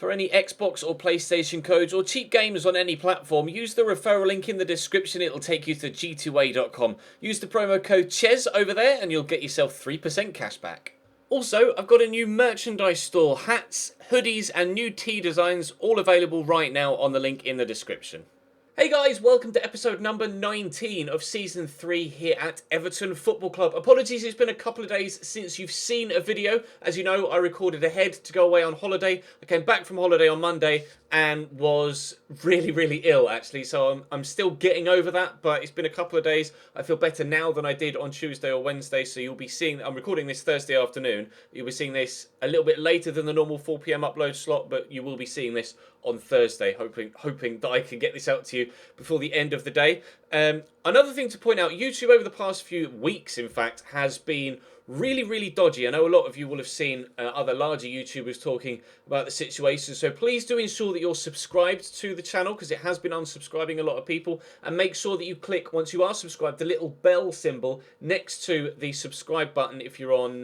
For any Xbox or PlayStation codes or cheap games on any platform, use the referral link in the description. It'll take you to g2a.com. Use the promo code CHES over there and you'll get yourself 3% cash back. Also, I've got a new merchandise store, hats, hoodies and new tee designs, all available right now on the link in the description. Hey guys, welcome to episode number 19 of Season 3 here at Everton Football Club. Apologies, it's been a couple of days since you've seen a video. As you know, I recorded ahead to go away on holiday. I came back from holiday on Monday and was really ill actually, so I'm still getting over that, but it's been a couple of days. I feel better now than I did on Tuesday or Wednesday, so you'll be seeing, I'm recording this Thursday afternoon, you'll be seeing this a little bit later than the normal 4 PM upload slot, but you will be seeing this on Thursday, hoping that I can get this out to you before the end of the day. Another thing to point out, YouTube over the past few weeks, in fact, has been really dodgy. I know a lot of you will have seen other larger YouTubers talking about the situation, so please do ensure that you're subscribed to the channel, because it has been unsubscribing a lot of people, and make sure that you click, once you are subscribed, the little bell symbol next to the subscribe button if you're on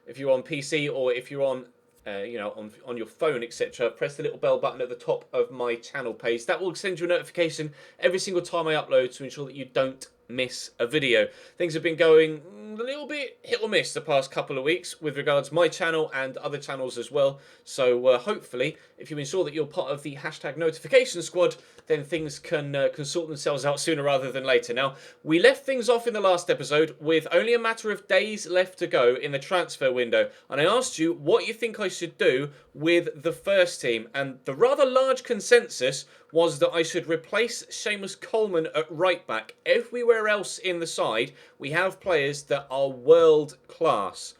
PC, or if you're on on your phone, etc. Press the little bell button at the top of my channel page. That will send you a notification every single time I upload to ensure that you don't miss a video. Things have been going a little bit hit or miss the past couple of weeks with regards to my channel and other channels as well. So hopefully, if you ensure that you're part of the hashtag notification squad, then things can sort themselves out sooner rather than later. Now, we left things off in the last episode with only a matter of days left to go in the transfer window, and I asked you what you think I should do with the first team, and the rather large consensus was that I should replace Seamus Coleman at right back. Everywhere else in the side, we have players that are world class,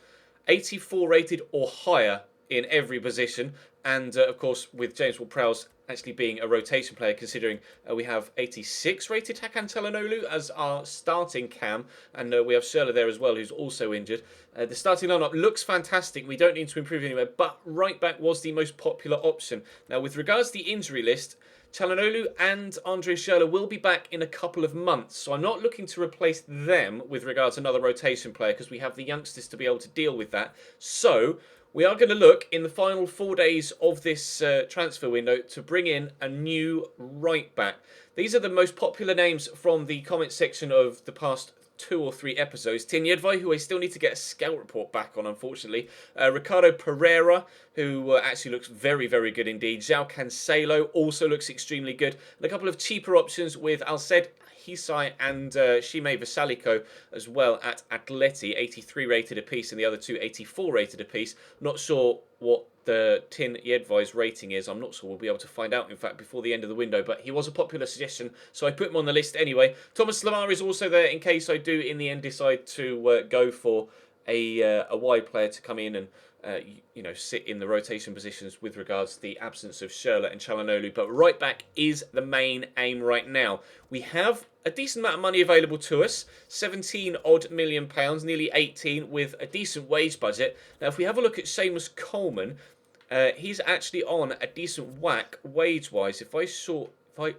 84 rated or higher in every position, and of course with James Ward-Prowse actually being a rotation player, considering we have 86 rated Hakan Çalhanoğlu as our starting cam, and we have Schürrle there as well, who's also injured. The starting lineup looks fantastic. We don't need to improve anywhere, but right back was the most popular option. Now, with regards to the injury list, Çalhanoğlu and Andre Schürrle will be back in a couple of months, so I'm not looking to replace them with regards to another rotation player, because we have the youngsters to be able to deal with that. So we are going to look in the final 4 days of this transfer window to bring in a new right back. These are the most popular names from the comment section of the past 2 or 3 episodes. Tin Yedvay, who I still need to get a scout report back on, unfortunately. Ricardo Pereira, who actually looks very good indeed. João Cancelo also looks extremely good. And a couple of cheaper options with Alced Hisai and Shime Vasaliko as well at Atleti, 83 rated apiece, and the other two 84 rated apiece. Not sure what the Tin Yedvay's rating is. I'm not sure we'll be able to find out, in fact, before the end of the window, but he was a popular suggestion, so I put him on the list anyway. Thomas Lamar is also there in case I do, in the end, decide to go for a wide player to come in and sit in the rotation positions with regards to the absence of Schürrle and Çalhanoğlu. But right back is the main aim right now. We have a decent amount of money available to us, 17 odd million pounds, nearly 18, with a decent wage budget. Now, if we have a look at Seamus Coleman, he's actually on a decent whack wage-wise. If I sort by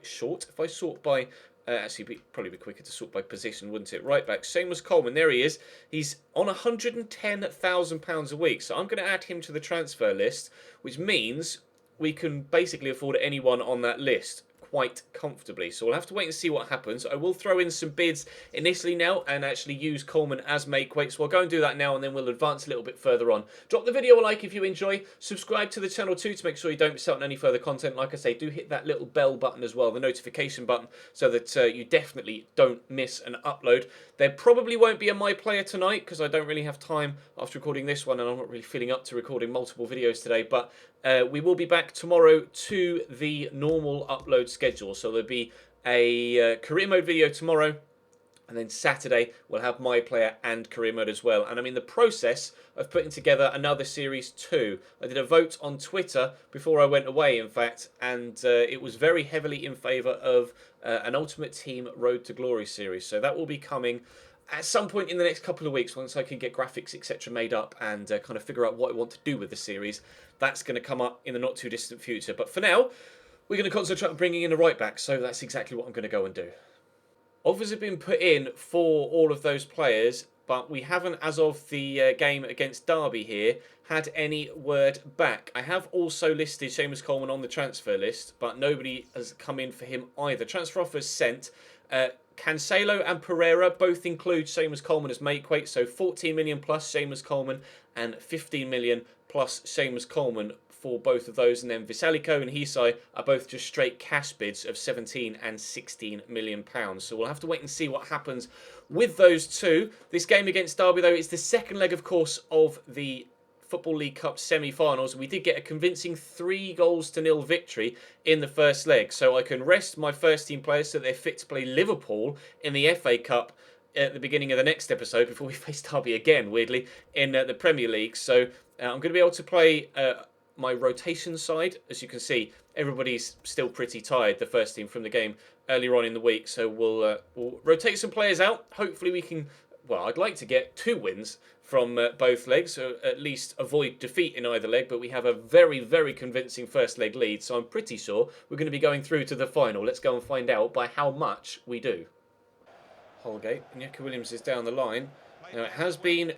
actually, it'd probably be quicker to sort by position, wouldn't it? Right back, Seamus Coleman, there he is. He's on £110,000 a week, so I'm going to add him to the transfer list, which means we can basically afford anyone on that list quite comfortably. So we'll have to wait and see what happens. I will throw in some bids initially now and actually use Coleman as make weight. So I'll go and do that now, and then we'll advance a little bit further on. Drop the video a like if you enjoy. Subscribe to the channel too to make sure you don't miss out on any further content. Like I say, do hit that little bell button as well, the notification button, so that you definitely don't miss an upload. There probably won't be a My Player tonight because I don't really have time after recording this one, and I'm not really feeling up to recording multiple videos today, but we will be back tomorrow to the normal upload schedule. So there'll be a career mode video tomorrow, and then Saturday we'll have My Player and career mode as well. And I'm in the process of putting together another series 2. I did a vote on Twitter before I went away, in fact, and it was very heavily in favour of an Ultimate Team Road to Glory series. So that will be coming at some point in the next couple of weeks, once I can get graphics, etc. made up and kind of figure out what I want to do with the series. That's going to come up in the not too distant future. But for now, we're going to concentrate on bringing in a right back, so that's exactly what I'm going to go and do. Offers have been put in for all of those players, but we haven't, as of the game against Derby here, had any word back. I have also listed Seamus Coleman on the transfer list, but nobody has come in for him either. Transfer offers sent. Cancelo and Pereira both include Seamus Coleman as make weight, so 14 million plus Seamus Coleman and 15 million plus Seamus Coleman for both of those. And then Visalico and Hisai are both just straight cash bids of 17 and 16 million pounds. So we'll have to wait and see what happens with those two. This game against Derby, though, is the second leg, of course, of the Football League Cup semi-finals. We did get a convincing 3-0 victory in the first leg, so I can rest my first team players so they're fit to play Liverpool in the FA Cup at the beginning of the next episode before we face Derby again, weirdly, in the Premier League. So I'm going to be able to play my rotation side. As you can see, everybody's still pretty tired, the first team from the game earlier on in the week, so we'll rotate some players out. Hopefully we can, well, I'd like to get 2 wins from both legs, so at least avoid defeat in either leg, but we have a very, very convincing first leg lead, so I'm pretty sure we're going to be going through to the final. Let's go and find out by how much we do. Holgate, Iñaki Williams is down the line. Now, it has been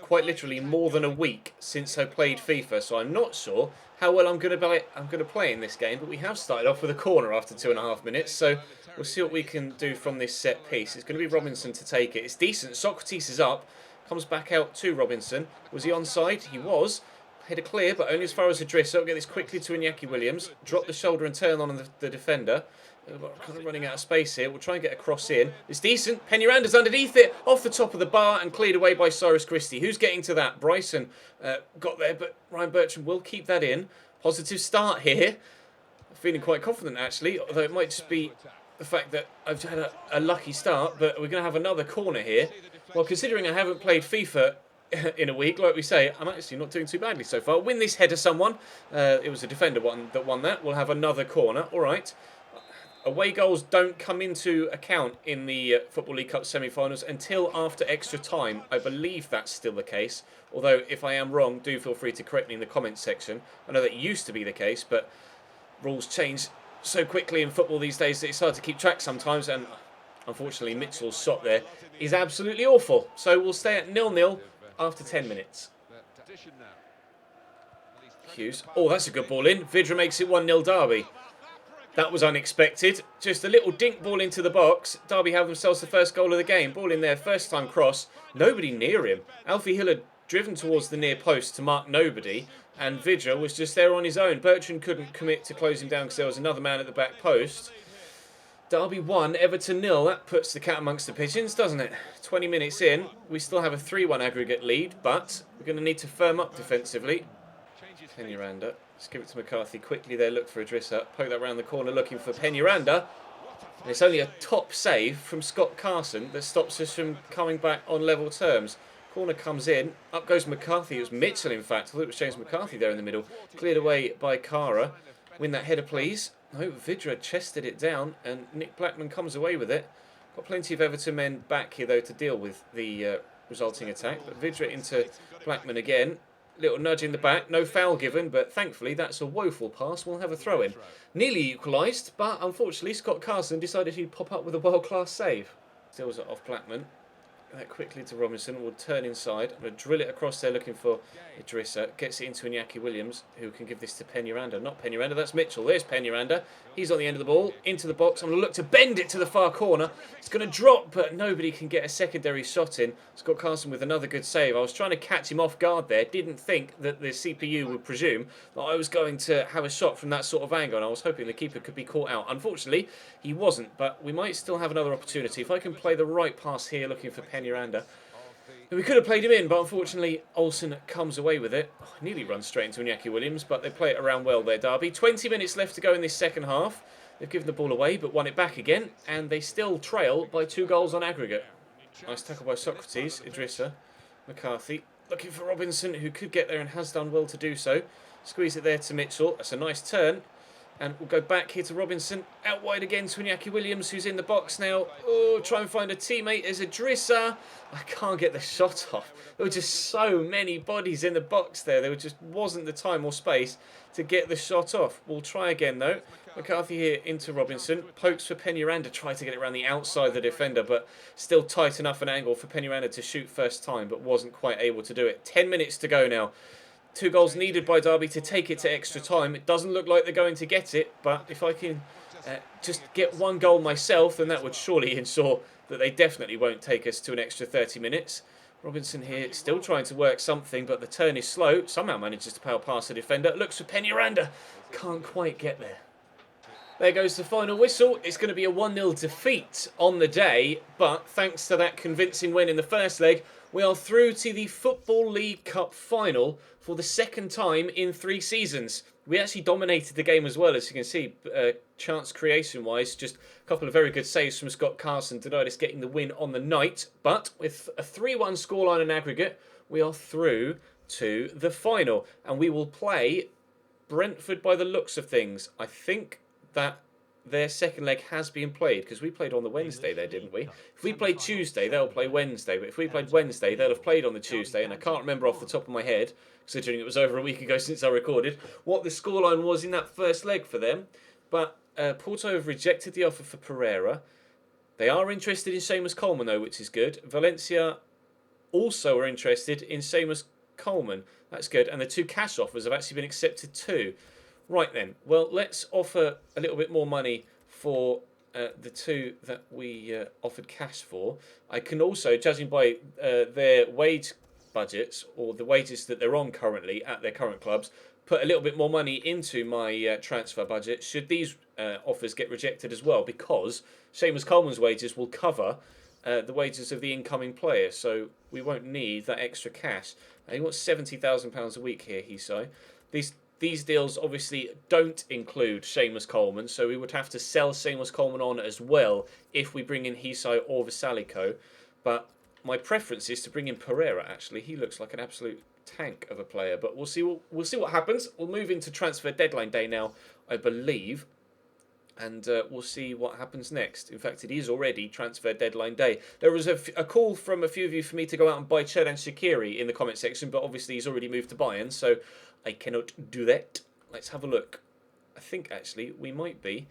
quite literally more than a week since I played FIFA, so I'm not sure how well I'm going to play in this game, but we have started off with a corner after 2.5 minutes, so we'll see what we can do from this set piece. It's going to be Robinson to take it. It's decent. Socrates is up. Comes back out to Robinson. Was he onside? He was. Header clear, but only as far as Idrissa. I'll get this quickly to Iñaki Williams. Drop the shoulder and turn on the defender. Kind of running out of space here. We'll try and get a cross in. It's decent. Peñaranda's underneath it, off the top of the bar and cleared away by Cyrus Christie. Who's getting to that? Bryson got there, but Ryan Bertrand will keep that in. Positive start here. I'm feeling quite confident, actually, although it might just be the fact that I've had a lucky start, but we're going to have another corner here. Well, considering I haven't played FIFA in a week, like we say, I'm actually not doing too badly so far. Win this header, someone. It was a defender that won that. We'll have another corner. All right. Away goals don't come into account in the Football League Cup semi-finals until after extra time. I believe that's still the case. Although, if I am wrong, do feel free to correct me in the comments section. I know that used to be the case, but rules change so quickly in football these days that it's hard to keep track sometimes, and unfortunately Mitchell's shot there is absolutely awful. So we'll stay at 0-0 after 10 minutes. Hughes. Oh, that's a good ball in. Vidra makes it 1-0 Derby. That was unexpected. Just a little dink ball into the box. Derby have themselves the first goal of the game. Ball in there, first time cross. Nobody near him. Alfie Hill had driven towards the near post to mark nobody, and Vidra was just there on his own. Bertrand couldn't commit to close him down because there was another man at the back post. Derby 1, Everton 0. That puts the cat amongst the pigeons, doesn't it? 20 minutes in, we still have a 3-1 aggregate lead, but we're going to need to firm up defensively. Peñaranda. Let's give it to McCarthy quickly there. Look for Idrissa. Poke that round the corner looking for Peñaranda. And it's only a top save from Scott Carson that stops us from coming back on level terms. Corner comes in. Up goes McCarthy. It was Mitchell, in fact. I thought it was James McCarthy there in the middle. Cleared away by Cara. Win that header, please. No, Vidra chested it down, and Nick Blackman comes away with it. Got plenty of Everton men back here, though, to deal with the resulting attack. But Vidra into Blackman again. Little nudge in the back. No foul given, but thankfully that's a woeful pass. We'll have a throw-in. Nearly equalised, but unfortunately Scott Carson decided he'd pop up with a world-class save. Steals it off Blackman. That quickly to Robinson. We'll turn inside. I'm going to drill it across there looking for Idrissa. Gets it into Iñaki Williams, who can give this to Peñaranda. Not Peñaranda, that's Mitchell. There's Peñaranda. He's on the end of the ball. Into the box. I'm going to look to bend it to the far corner. It's going to drop, but nobody can get a secondary shot in. Scott Carson with another good save. I was trying to catch him off guard there. Didn't think that the CPU would presume that I was going to have a shot from that sort of angle, and I was hoping the keeper could be caught out. Unfortunately, he wasn't, but we might still have another opportunity. If I can play the right pass here looking for Peñaranda. We could have played him in, but unfortunately Olsen comes away with it. Oh, nearly runs straight into Iñaki Williams, but they play it around well there, Derby. 20 minutes left to go in this second half. They've given the ball away, but won it back again, and they still trail by 2 goals on aggregate. Nice tackle by Socrates, Idrissa, McCarthy. Looking for Robinson, who could get there and has done well to do so. Squeeze it there to Mitchell. That's a nice turn. And we'll go back here to Robinson. Out wide again to Iñaki Williams, who's in the box now. Oh, try and find a teammate. There's Idrissa. I can't get the shot off. There were just so many bodies in the box there. There just wasn't the time or space to get the shot off. We'll try again though. McCarthy here into Robinson. Pokes for Peñaranda. Try to get it around the outside of the defender, but still tight enough an angle for Peñaranda to shoot first time, but wasn't quite able to do it. 10 minutes to go now. 2 goals needed by Derby to take it to extra time. It doesn't look like they're going to get it, but if I can just get 1 goal myself, then that would surely ensure that they definitely won't take us to an extra 30 minutes. Robinson here still trying to work something, but the turn is slow. Somehow manages to power past the defender. Looks for Peñaranda. Can't quite get there. There goes the final whistle. It's going to be a 1-0 defeat on the day, but thanks to that convincing win in the first leg, we are through to the Football League Cup final for the second time in 3 seasons. We actually dominated the game as well, as you can see, chance creation-wise. Just a couple of very good saves from Scott Carson denied us getting the win on the night. But with a 3-1 scoreline in aggregate, we are through to the final. And we will play Brentford by the looks of things. I think that their second leg has been played, because we played on the Wednesday there, didn't we? If we played Tuesday, they'll play Wednesday. But if we played Wednesday, they'll have played on the Tuesday. And I can't remember off the top of my head, considering it was over a week ago since I recorded, what the scoreline was in that first leg for them. But Porto have rejected the offer for Pereira. They are interested in Seamus Coleman, though, which is good. Valencia also are interested in Seamus Coleman. That's good. And the 2 cash offers have actually been accepted too. Right then, well, let's offer a little bit more money for the 2 that we offered cash for. I can also, judging by their wage budgets, or the wages that they're on currently at their current clubs, put a little bit more money into my transfer budget should these offers get rejected as well, because Seamus Coleman's wages will cover the wages of the incoming player, so we won't need that extra cash. He wants £70,000 a week here, Hisai. These deals obviously don't include Seamus Coleman, so we would have to sell Seamus Coleman on as well if we bring in Hisai or Vasalico. But my preference is to bring in Pereira, actually. He looks like an absolute tank of a player, but we'll see what happens. We'll move into transfer deadline day now, I believe, and we'll see what happens next. In fact, it is already transfer deadline day. There was a call from a few of you for me to go out and buy Xherdan Shaqiri in the comment section, but obviously he's already moved to Bayern, so I cannot do that. Let's have a look. I think, actually, we might be.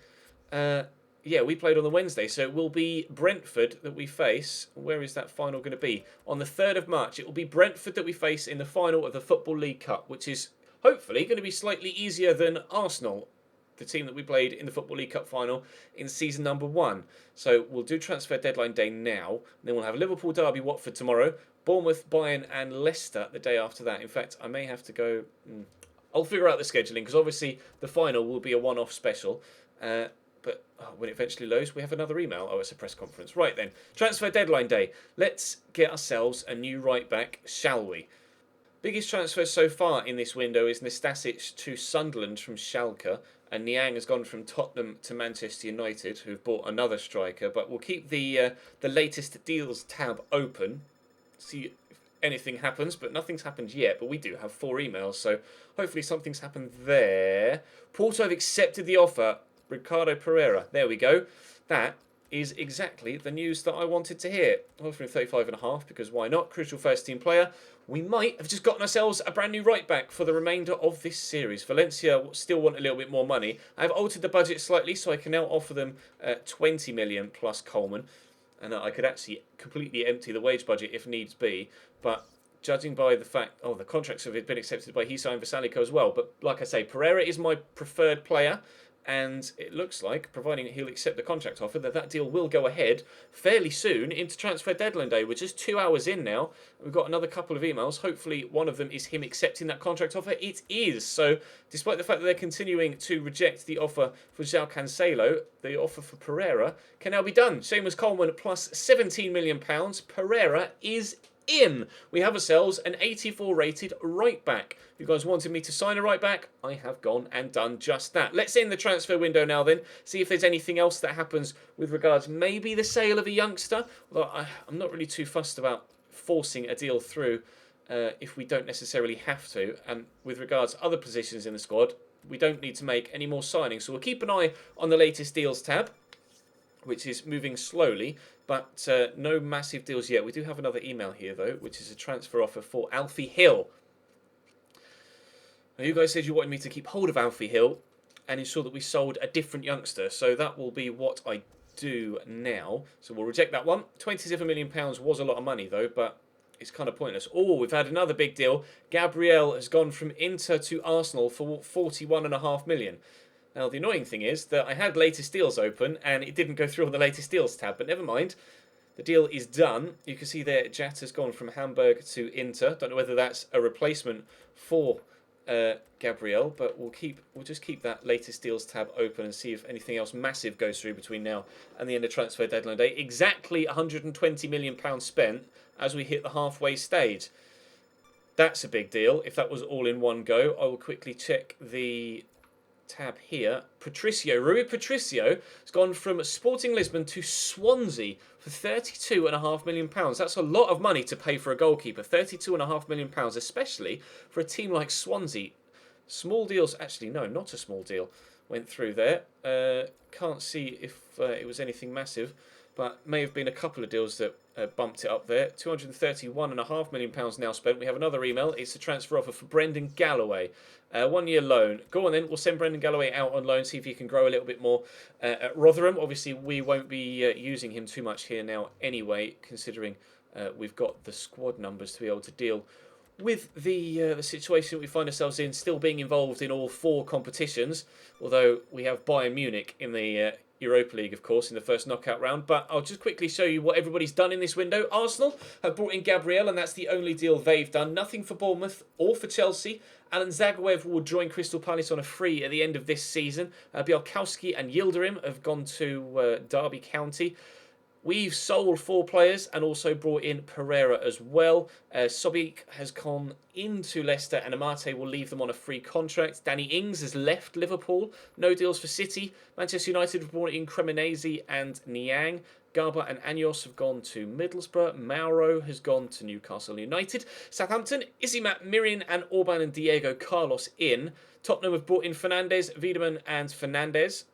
Yeah, we played on the Wednesday, so it will be Brentford that we face. Where is that final going to be? On the 3rd of March, it will be Brentford that we face in the final of the Football League Cup, which is hopefully going to be slightly easier than Arsenal, the team that we played in the Football League Cup final in season number 1. So we'll do transfer deadline day now. And then we'll have Liverpool, Derby, Watford tomorrow, Bournemouth, Bayern and Leicester the day after that. In fact, I may have to go... I'll figure out the scheduling, because obviously the final will be a one-off special. But when it eventually loads, we have another email. Oh, it's a press conference. Right then, transfer deadline day. Let's get ourselves a new right-back, shall we? Biggest transfer so far in this window is Nastasic to Sunderland from Schalke. And Niang has gone from Tottenham to Manchester United, who've bought another striker. But we'll keep the latest deals tab open. See if anything happens, but nothing's happened yet. But we do have 4 emails, so hopefully something's happened there. Porto have accepted the offer. Ricardo Pereira. There we go. That is exactly the news that I wanted to hear. Offering 35.5, because why not? Crucial first-team player. We might have just gotten ourselves a brand new right-back for the remainder of this series. Valencia still want a little bit more money. I've altered the budget slightly, so I can now offer them 20 million plus Coleman. And I could actually completely empty the wage budget if needs be. But judging by the fact... Oh, the contracts have been accepted by Hisai and Vasalico as well. But like I say, Pereira is my preferred player. And it looks like, providing he'll accept the contract offer, that deal will go ahead fairly soon into transfer deadline day. We're just 2 hours in now. We've got another couple of emails. Hopefully one of them is him accepting that contract offer. It is. So despite the fact that they're continuing to reject the offer for João Cancelo, the offer for Pereira can now be done. Seamus Coleman plus £17 million. Pereira is in. We have ourselves an 84 rated right back. You guys wanted me to sign a right back? I have gone and done just that. Let's end the transfer window now then. See if there's anything else that happens with regards maybe the sale of a youngster. Although I'm not really too fussed about forcing a deal through if we don't necessarily have to. And with regards to other positions in the squad, we don't need to make any more signings. So we'll keep an eye on the latest deals tab, which is moving slowly, but no massive deals yet. We do have another email here, though, which is a transfer offer for Alfie Hill. Now, you guys said you wanted me to keep hold of Alfie Hill and ensure that we sold a different youngster. So that will be what I do now. So we'll reject that one. £27 million was a lot of money, though, but it's kind of pointless. Oh, we've had another big deal. Gabriel has gone from Inter to Arsenal for £41.5 million. Now, the annoying thing is that I had latest deals open and it didn't go through on the latest deals tab, but never mind. The deal is done. You can see there, Jat has gone from Hamburg to Inter. Don't know whether that's a replacement for Gabriel, but we'll just keep that latest deals tab open and see if anything else massive goes through between now and the end of transfer deadline day. Exactly £120 million spent as we hit the halfway stage. That's a big deal. If that was all in one go, I will quickly check the tab here. Rui Patricio has gone from Sporting Lisbon to Swansea for £32.5 million. That's a lot of money to pay for a goalkeeper. £32.5 million, especially for a team like Swansea. Small deals, actually no, not a small deal, went through there. Can't see if it was anything massive, but may have been a couple of deals that bumped it up there. £231.5 million now spent. We have another email. It's a transfer offer for Brendan Galloway. 1 year loan. Go on then. We'll send Brendan Galloway out on loan, see if he can grow a little bit more at Rotherham. Obviously, we won't be using him too much here now anyway, considering we've got the squad numbers to be able to deal with the situation we find ourselves in, still being involved in all 4 competitions, although we have Bayern Munich in the Europa League, of course, in the first knockout round. But I'll just quickly show you what everybody's done in this window. Arsenal have brought in Gabriel, and that's the only deal they've done. Nothing for Bournemouth or for Chelsea. Alan Zagayev will join Crystal Palace on a free at the end of this season. Bielkowski and Yildirim have gone to Derby County. We've sold 4 players and also brought in Pereira as well. Sobik has gone into Leicester and Amate will leave them on a free contract. Danny Ings has left Liverpool. No deals for City. Manchester United have brought in Cremonese and Niang. Garba and Anyos have gone to Middlesbrough. Mauro has gone to Newcastle United. Southampton, Isimat, Miriam and Orban and Diego Carlos in. Tottenham have brought in Fernandes, Wiedemann and Fernandes.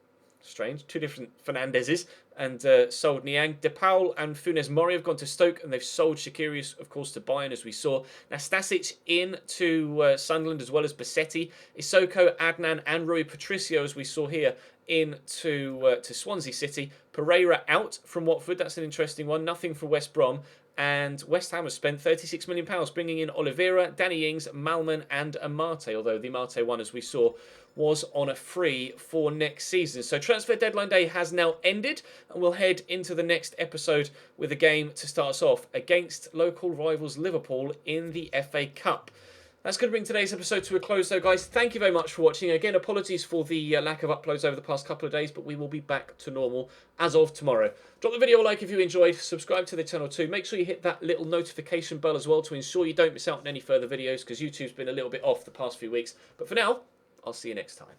Strange, 2 different Fernandeses, and sold Niang. De Paul and Funes Mori have gone to Stoke, and they've sold Shaqiri, of course, to Bayern, as we saw. Nastasic in to Sunderland, as well as Bassetti. Isoko, Adnan, and Rui Patricio, as we saw here, in to Swansea City. Pereira out from Watford. That's an interesting one. Nothing for West Brom. And West Ham has spent £36 million, bringing in Oliveira, Danny Ings, Malman and Amate, although the Amate one, as we saw, was on a free for next season. So transfer deadline day has now ended, and we'll head into the next episode with a game to start us off against local rivals Liverpool in the FA Cup. That's going to bring today's episode to a close, though, guys. Thank you very much for watching. Again, apologies for the lack of uploads over the past couple of days, but we will be back to normal as of tomorrow. Drop the video a like if you enjoyed. Subscribe to the channel too. Make sure you hit that little notification bell as well to ensure you don't miss out on any further videos, because YouTube's been a little bit off the past few weeks. But for now, I'll see you next time.